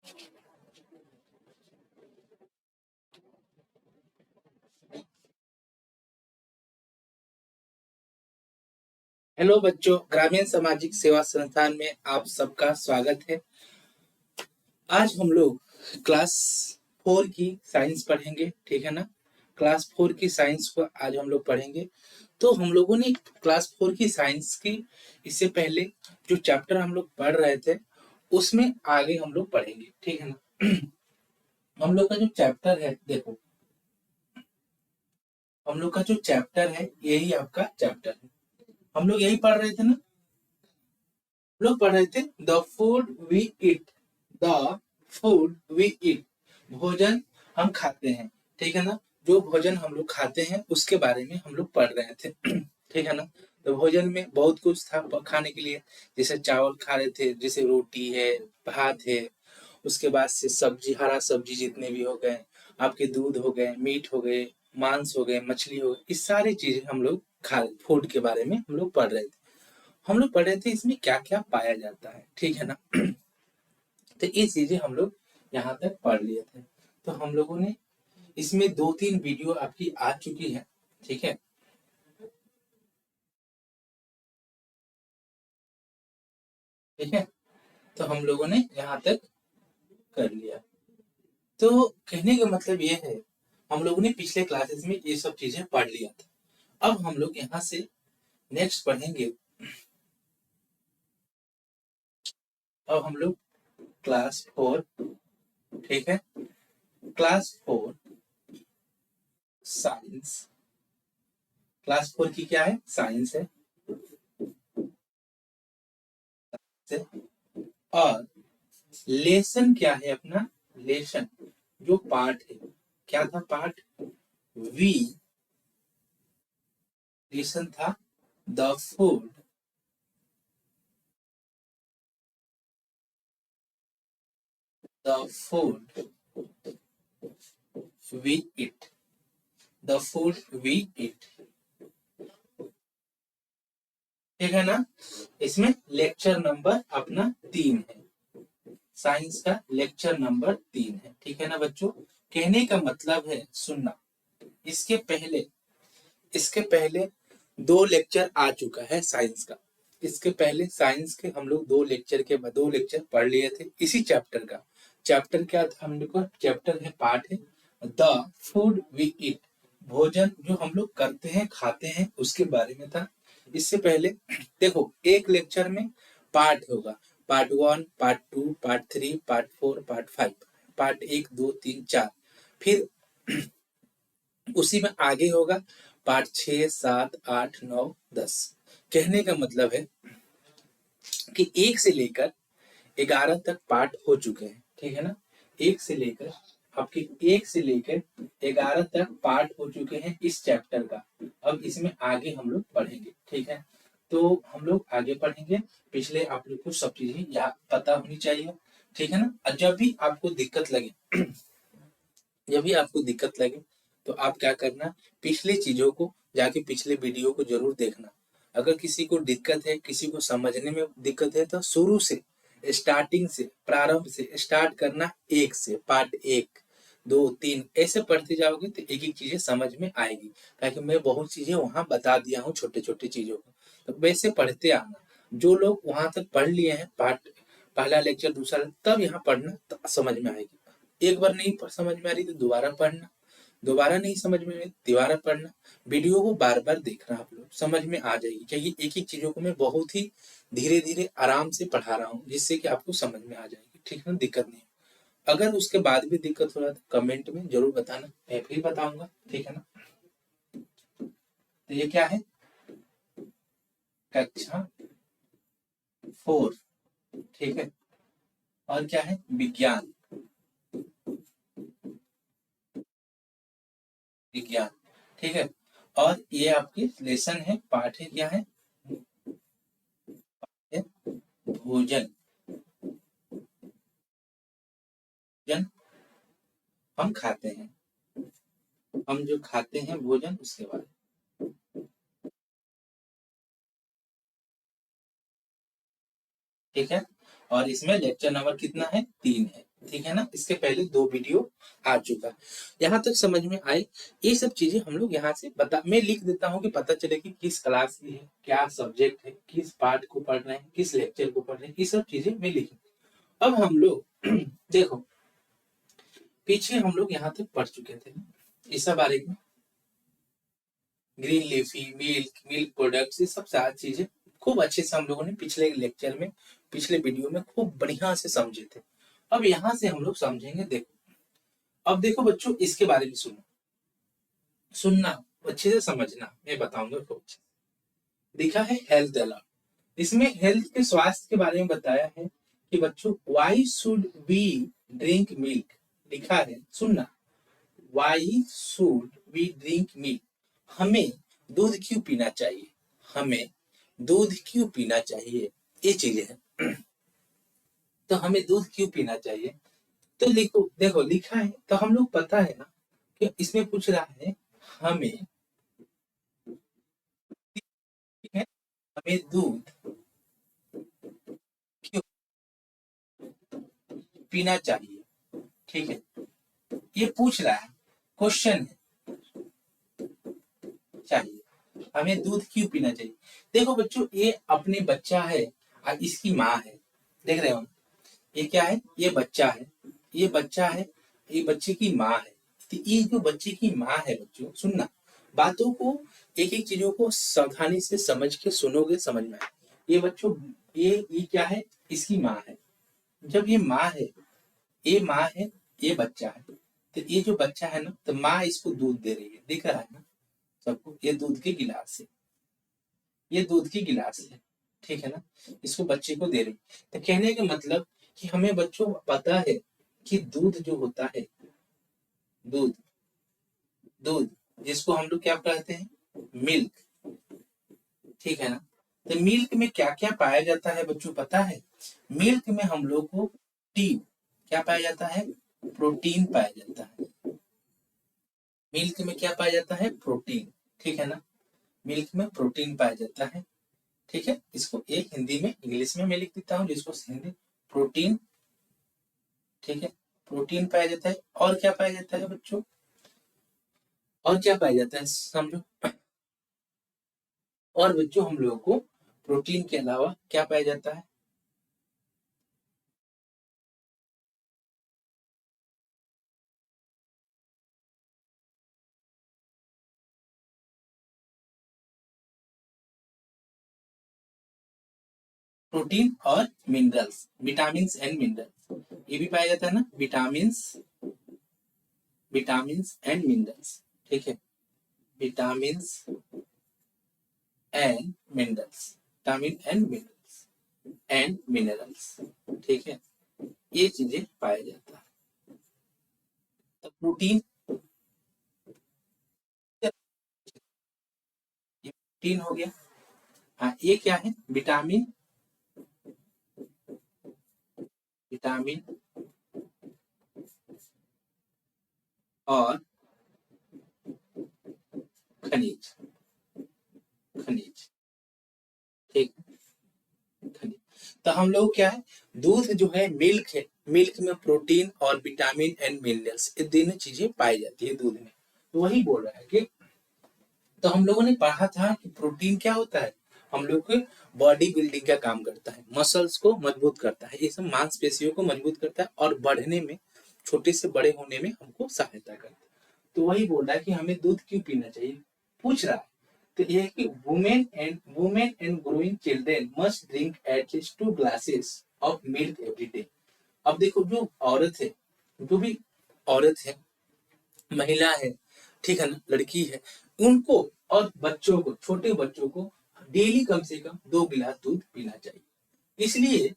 Hello बच्चों, ग्रामीण सामाजिक सेवा संस्थान में आप सबका स्वागत है। आज हम लोग क्लास 4 की साइंस पढ़ेंगे, ठीक है ना। क्लास 4 की साइंस को आज हम लोग पढ़ेंगे। तो हम लोगों ने क्लास 4 की साइंस की इससे पहले जो चैप्टर हम लोग पढ़ रहे थे उसमें आगे हम लोग पढ़ेंगे, ठीक है ना। हम लोग का जो चैप्टर है, देखो हम लोग का जो चैप्टर है यही आपका चैप्टर है। हम लोग यही पढ़ रहे थे ना। लोग पढ़ रहे थे the food we eat, the food we eat, भोजन हम खाते हैं, ठीक है ना। जो भोजन हम लोग खाते हैं उसके बारे में हम लोग पढ़ रहे थे। ठीक है ना। तो भोजन में बहुत कुछ था खाने के लिए। जैसे चावल खा रहे थे, जैसे रोटी है, भात है, उसके बाद से सब्जी, हरा सब्जी जितने भी हो गए, आपके दूध हो गए, मीट हो गए, मांस हो गए, मछली हो गई, इस सारी चीजें हम लोग खा फूड के बारे में हम लोग पढ़ रहे थे। हम लोग पढ़ रहे थे इसमें क्या क्या पाया जाता है, ठीक है ना। तो ये चीजें हम लोग यहाँ तक पढ़ लिए थे। तो हम लोगों ने इसमें 2-3 वीडियो आपकी आ चुकी है, ठीक है। ठीक है, तो हम लोगों ने यहाँ तक कर लिया। तो कहने का मतलब ये है, हम लोगों ने पिछले क्लासेस में ये सब चीजें पढ़ लिया था। अब हम लोग यहाँ से नेक्स्ट पढ़ेंगे। अब हम लोग क्लास 4, ठीक है, क्लास 4 साइंस, क्लास 4 की क्या है, साइंस है। और लेसन क्या है अपना, लेसन जो पार्ट है, क्या था पार्ट, वी, लेसन था the food, the food we eat, the food we eat, ठीक है ना। इसमें लेक्चर नंबर अपना 3 है, साइंस का लेक्चर नंबर 3 है, ठीक है ना बच्चों। कहने का मतलब है, सुनना, इसके पहले इसके पहले 2 लेक्चर आ चुका है साइंस का। इसके पहले साइंस के हम लोग 2 लेक्चर पढ़ लिए थे इसी चैप्टर का। चैप्टर क्या था हम लोग का, चैप्टर है, पार्ट है द फूड वी ईट, भोजन जो हम लोग करते हैं, खाते हैं, उसके बारे में था। इससे पहले देखो, एक लेक्चर में पार्ट होगा, part 1, part 2, part 3, part 4, part 5, part 1, 2, 3, 4, फिर उसी में आगे होगा पार्ट 6, 7, 8, 9, 10। कहने का मतलब है कि 1 से लेकर 11 तक पार्ट हो चुके हैं, ठीक है ना। एक से लेकर आपके 1 से लेकर 11 तक पार्ट हो चुके हैं इस चैप्टर का। अब इसमें आगे हम लोग पढ़ेंगे, ठीक है। तो हम लोग आगे पढ़ेंगे। पिछले आप लोग को सब चीजें याद पता होनी चाहिए, ठीक है ना। और जब भी आपको दिक्कत लगे तो आप क्या करना, पिछले चीजों को जाके पिछले वीडियो को जरूर देखना। अगर किसी को दिक्कत है, किसी को समझने में दिक्कत है, तो शुरू से, स्टार्टिंग से, प्रारंभ से स्टार्ट करना, 1 से, पार्ट 1, 2, 3 ऐसे पढ़ते जाओगे तो एक एक चीजें समझ में आएगी। ताकि मैं बहुत चीजें वहां बता दिया हूँ, छोटे छोटे चीजों को, तो वैसे पढ़ते आना। जो लोग वहां तक पढ़ लिए हैं, पार्ट पहला लेक्चर, दूसरा, तब यहाँ पढ़ना तो समझ में आएगी। एक बार नहीं समझ में आ रही तो दोबारा पढ़ना, दोबारा नहीं समझ में आई दोबारा पढ़ना। वीडियो को बार बार देखना, आप लोग समझ में आ जाएगी। क्योंकि एक एक चीजों को मैं बहुत ही धीरे धीरे आराम से पढ़ा रहा हूँ, जिससे कि आपको समझ में आ जाएगी, ठीक है ना, दिक्कत नहीं। अगर उसके बाद भी दिक्कत हो रहा है तो कमेंट में जरूर बताना, मैं फिर बताऊंगा, ठीक है ना। तो ये क्या है, कक्षा 4, ठीक है। और क्या है, विज्ञान, विज्ञान, ठीक है। और ये आपकी लेसन है, पाठ है, क्या है, भोजन, भोजन हम खाते हैं, हम जो खाते हैं भोजन, उसके बाद, ठीक है। और इसमें लेक्चर नंबर कितना है, 3 है। ठीक है ना, इसके पहले 2 वीडियो आ चुका है। यहाँ तक समझ में आए, ये सब चीजें हम लोग यहाँ से मैं लिख देता हूँ कि पता चले कि किस क्लास की है, क्या सब्जेक्ट है, किस पार्ट को पढ़ रहे हैं, किस लेक्चर को पढ़ रहे हैं, ये सब चीजें मैं लिख। अब हम लोग देखो पीछे हम लोग यहाँ तक पढ़ चुके थे इस सब बारे में, green leafy, milk, milk products, ये सब सारी चीजें खूब अच्छे से हम लोगों ने पिछले लेक्चर में, पिछले वीडियो में खूब बढ़िया से समझे थे। अब यहाँ से हम लोग समझेंगे। देखो अब देखो बच्चों, इसके बारे में सुनो, सुनना अच्छे से समझना, मैं बताऊंगा खूब अच्छे से। लिखा है हेल्थ अलर्ट, इसमें हेल्थ के स्वास्थ्य के बारे में बताया है कि बच्चों why should we drink milk, लिखा है सुनना, why should we drink milk, हमें दूध क्यों पीना चाहिए, हमें दूध क्यों पीना चाहिए, ये चीजें हैं। तो हमें दूध क्यों पीना चाहिए, तो लिखो, देखो लिखा है तो हम लोग पता है ना कि इसमें पूछ रहा है हमें, ठीक है, हमें दूध क्यों पीना चाहिए, ठीक है, ये पूछ रहा है, क्वेश्चन है, चाहिए हमें दूध क्यों पीना चाहिए। देखो बच्चों, ये अपने बच्चा है और इसकी माँ है, देख रहे हो, ये क्या है, ये बच्चा है, ये बच्चा है, ये बच्चे की माँ है। तो ये जो बच्चे की माँ है बच्चों, सुनना, बातों को, एक एक चीजों को सावधानी से समझ के सुनोगे, समझ में आए। ये बच्चों, ये क्या है, इसकी माँ है। जब ये माँ है, ये माँ है, ये बच्चा है, तो ये जो बच्चा है ना, तो माँ इसको दूध दे रही है, दिख रहा है ना सबको, ये दूध के गिलास है, ये दूध की गिलास है, ठीक है ना, इसको बच्चे को दे रही। तो कहने का मतलब कि हमें बच्चों पता है कि दूध जो होता है, दूध, दूध जिसको हम लोग क्या कहते हैं, मिल्क, ठीक है ना, तो मिल्क में क्या क्या पाया जाता है बच्चों पता है, मिल्क में हम लोग को प्रोटीन, क्या पाया जाता है, प्रोटीन पाया जाता है, मिल्क में क्या पाया जाता है, प्रोटीन, ठीक है ना, मिल्क में प्रोटीन पाया जाता है, ठीक है। इसको एक हिंदी में, इंग्लिश में मैं लिख देता हूँ जिसको हिंदी, प्रोटीन, ठीक है, प्रोटीन पाया जाता है। और क्या पाया जाता है बच्चों, और क्या पाया जाता है समझो, और बच्चों हम लोगों को प्रोटीन के अलावा क्या पाया जाता है, प्रोटीन और मिनरल्स, विटामिन एंड मिनरल्स, ये भी पाया जाता है ना, विटामिन, विटामिन एंड मिनरल्स, ठीक है, vitamin and minerals, vitamin and minerals, and minerals, ठीक है, ये चीजें पाया जाता है। तो प्रोटीन, ये प्रोटीन हो गया। हाँ, ये क्या है, विटामिन, विटामिन और खनिज, खनिज, ठीक, खनिज। तो हम लोग क्या है, दूध जो है मिल्क है, मिल्क में प्रोटीन और विटामिन एंड मिनरल्स, ये तीनों चीजें पाई जाती है दूध में। तो वही बोल रहा है कि, तो हम लोगों ने पढ़ा था कि प्रोटीन क्या होता है, हम लोग के बॉडी बिल्डिंग का काम करता है, मसल्स को मजबूत करता है, ये सब मांसपेशियों को मजबूत करता है और बढ़ने में, छोटे से बड़े होने में हमको सहायता करता है। तो वही बोल रहा है कि हमें दूध क्यों पीना चाहिए, पूछ रहा है। तो ये है कि women and growing children must drink at least 2 glasses of milk every day. अब देखो, जो औरत है, जो भी औरत है, महिला है, ठीक है ना, लड़की है, उनको और बच्चों को, छोटे बच्चों को डेली कम से कम 2 गिलास दूध पीना चाहिए। इसलिए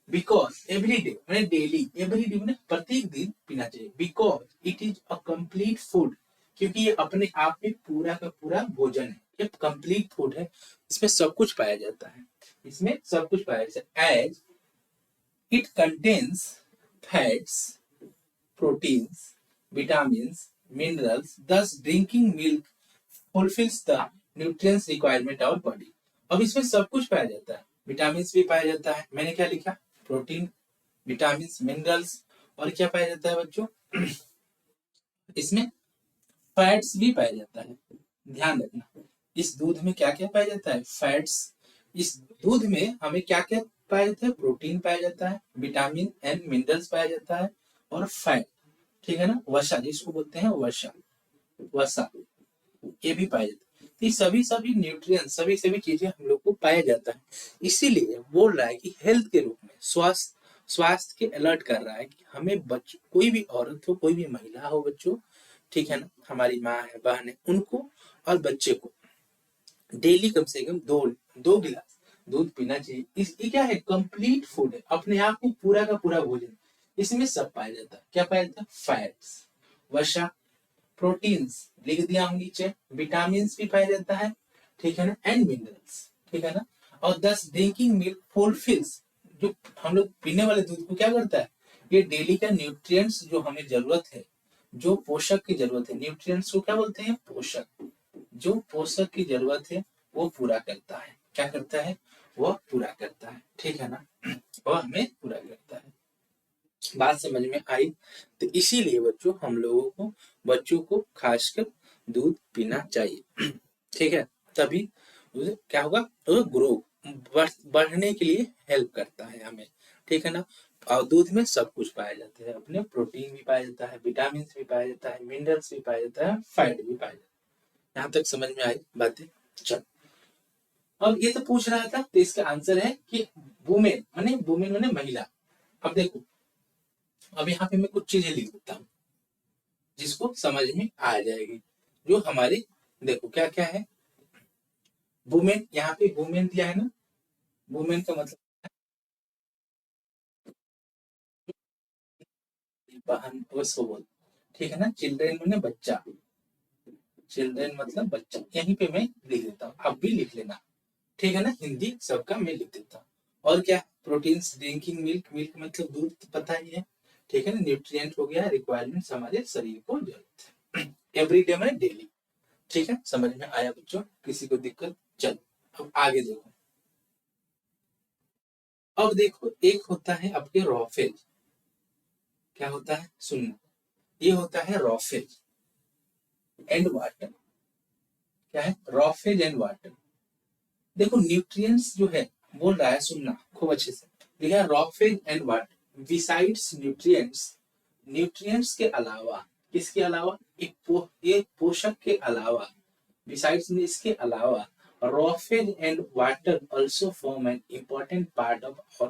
बिकॉज एवरी डे, मैंने डेली, एवरी डे मैंने प्रत्येक दिन पीना चाहिए, because it is a complete food, क्योंकि ये अपने आप में पूरा का पूरा भोजन है, ये कंप्लीट फूड है, इसमें सब कुछ पाया जाता है, इसमें सब कुछ पाया जाता है, as it contains fats, proteins, vitamins, minerals. Thus, drinking milk fulfills the nutrients requirement of our body. अब इसमें सब कुछ पाया जाता है, विटामिन भी पाया जाता है, मैंने क्या लिखा, प्रोटीन, विटामिन, मिनरल्स और क्या पाया जाता है बच्चों, इसमें फैट्स भी पाया जाता है। ध्यान रखना, इस दूध में क्या क्या पाया जाता है, फैट्स। इस दूध में हमें क्या क्या पाया जाता है, प्रोटीन पाया जाता है, विटामिन एंड मिनरल्स पाया जाता है, और फैट, ठीक है ना, वसा जिसको बोलते हैं वसा, वसा ये भी पाया जाता है। तो ये सभी सभी न्यूट्रिएंट, सभी सभी चीजें हम लोग को पाया जाता है। इसीलिए बोल रहा है कि हेल्थ के रूप में, स्वास्थ्य स्वास्थ्य के अलर्ट कर रहा है कि हमें बच्चों, कोई भी औरत हो, कोई भी महिला हो बच्चों, ठीक है ना, हमारी माँ है, बहन है, उनको और बच्चे को डेली कम से कम दो दो गिलास दूध पीना चाहिए। ये क्या है, कंप्लीट फूड है, अपने आप में पूरा का पूरा भोजन। इसमें सब पाया जाता है, क्या पाया जाता है, फैट्स, वसा, प्रोटीन्स लिख दिया हूँ नीचे, विटामिन भी पाया जाता है, ठीक है ना, एंड मिनरल्स, ठीक है ना। और 10 ड्रिंकिंग मिल्क फुलफिल्स, जो हम लोग पीने वाले दूध को क्या करता है, ये डेली का न्यूट्रिएंट्स जो हमें जरूरत है, जो पोषक की जरूरत है, न्यूट्रिएंट्स को क्या बोलते हैं, पोषक, जो पोषक की जरूरत है वो पूरा करता है। क्या करता है, वो पूरा करता है, ठीक है ना, वो हमें पूरा करता है। बात समझ में आई। तो इसीलिए बच्चों हम लोगों को, बच्चों को खासकर दूध पीना चाहिए, ठीक है, तभी उसे क्या होगा, वो ग्रो, बढ़ने के लिए हेल्प करता है हमें, ठीक है ना। और दूध में सब कुछ पाया जाता है, अपने प्रोटीन भी पाया जाता है, विटामिन भी पाया जाता है, मिनरल्स भी पाया जाता है, फैट भी पाया जाता है। यहाँ तक समझ में आई बातें, चल। अब ये तो पूछ रहा था, तो इसका आंसर है कि वुमेन माने महिला। अब देखो, अब यहाँ पे मैं कुछ चीजें लिख देता हूँ जिसको समझ में आ जाएगी, जो हमारे, देखो क्या क्या है, वुमेन, यहाँ पे वुमेन दिया है ना, वुमेन का मतलब बहन, उसको बोल, ठीक है ना। चिल्ड्रेन माने बच्चा, चिल्ड्रेन मतलब बच्चा, यहीं पे मैं लिख देता हूँ, आप भी लिख लेना, ठीक है ना, हिंदी सबका मैं लिख देता हूँ। और क्या, प्रोटीन्स, ड्रिंकिंग मिल्क, मिल्क मतलब दूध, तो पता ही है, ठीक है ना, न्यूट्रिएंट हो गया, रिक्वायरमेंट्स हमारे शरीर को जरूरत है, एवरीडे में डेली, ठीक है, समझ में आया बच्चों, किसी को दिक्कत, चल अब आगे देखो। अब देखो, एक होता है आपके रॉफेज, क्या होता है, सुनना, ये होता है रॉफेज एंड वाटर, क्या है, रॉफेज एंड वाटर। देखो न्यूट्रिएंट्स जो है, बोल रहा है, सुनना खूब अच्छे से, लिखा है roughage and water besides nutrients, nutrients के अलावा, किसके अलावा, एक पोषक के अलावा, बिसाइड्स में इसके अलावा, roughage and water also form an important part of